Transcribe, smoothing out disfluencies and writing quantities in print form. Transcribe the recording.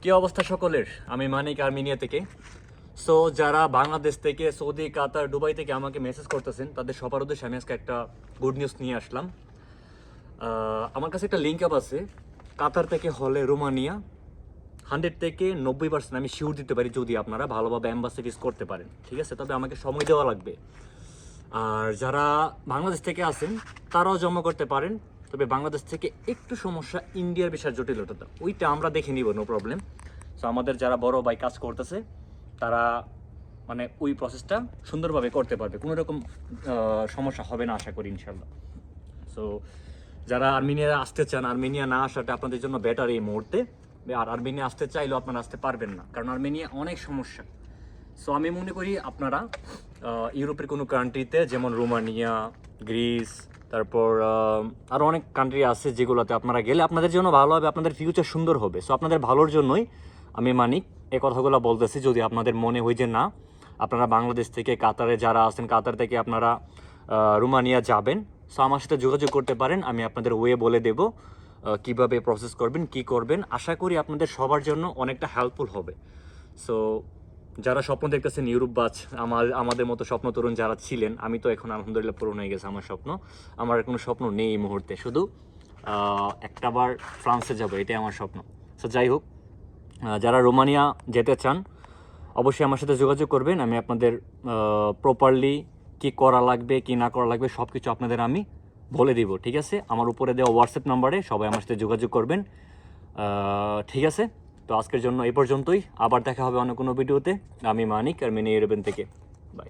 কি অবস্থা সকলের? আমি মানিক আর্মেনিয়া থেকে। সো যারা বাংলাদেশ থেকে, সৌদি, কাতার, দুবাই থেকে আমাকে মেসেজ করতেছেন, তাদের সবার উদ্দেশ্যে আমি আজকে একটা গুড নিউজ নিয়ে আসলাম। আমার কাছে একটা লিঙ্ক আপ আছে। কাতার থেকে হলে রোমানিয়া 100 থেকে 90% আমি শিওর দিতে পারি, যদি আপনারা ভালোভাবে অ্যাম্বাসি ফিস করতে পারেন। ঠিক আছে, তবে আমাকে সময় দেওয়া লাগবে। আর যারা বাংলাদেশ থেকে আছেন তারাও জমা করতে পারেন, তবে বাংলাদেশ থেকে একটু সমস্যা, ইন্ডিয়ার বিষয় জটিলতা, ওইটা আমরা দেখে নিব, নো প্রবলেম। সো আমাদের যারা বড় ভাই কাজ করতেছে তারা মানে ওই প্রসেসটা সুন্দরভাবে করতে পারবে, কোনো রকম সমস্যা হবে না আশা করি ইনশাল্লাহ। সো যারা আর্মেনিয়া আসতে চান, আর্মেনিয়া না আসাটা আপনাদের জন্য বেটার এই মুহূর্তে। আর আর্মেনিয়া আসতে চাইলেও আপনারা আসতে পারবেন না, কারণ আর্মেনিয়া অনেক সমস্যা। সো আমি মনে করি আপনারা ইউরোপের কোনো কান্ট্রিতে, যেমন রোমানিয়া, গ্রিস, তারপর আরও অনেক কান্ট্রি আছে যেগুলোতে আপনারা গেলে আপনাদের জন্য ভালো হবে, আপনাদের ফিউচার সুন্দর হবে। সো আপনাদের ভালোর জন্যই আমি মানিক এই কথাগুলো বলতেছি। যদি আপনাদের মনে হয় যে না, আপনারা বাংলাদেশ থেকে, কাতারে যারা আছেন কাতার থেকে আপনারা রোমানিয়া যাবেন, সো আমার সাথে যোগাযোগ করতে পারেন। আমি আপনাদের ওয়ে বলে দেব কিভাবে প্রসেস করবেন, কি করবেন। আশা করি আপনাদের সবার জন্য অনেকটা হেল্পফুল হবে। সো যারা স্বপ্ন দেখতেছেন ইউরোপ বাজ, আমাদের মতো স্বপ্ন তরুণ যারা ছিলেন, আমি তো এখন আলহামদুলিল্লাহ পূরণ হয়ে গেছে আমার স্বপ্ন। আমার আর কোনো স্বপ্ন নেই এই মুহূর্তে, শুধু একটাবার ফ্রান্সে যাব, এটাই আমার স্বপ্ন। সো যাই হোক, যারা রোমানিয়া যেতে চান অবশ্যই আমার সাথে যোগাযোগ করবেন। আমি আপনাদের প্রপারলি কি করা লাগবে, কি না করা লাগবে, সব কিছু আপনাদের আমি বলে দিব। ঠিক আছে, আমার উপরে দেওয়া হোয়াটসঅ্যাপ নাম্বারে সবাই আমার সাথে যোগাযোগ করবেন। ঠিক আছে, তো আজকের জন্য এই পর্যন্তই। আবার দেখা হবে অন্য কোনো ভিডিওতে। আমি মানিক আর্মেনিয়া ইউরোপেন থেকে। বাই।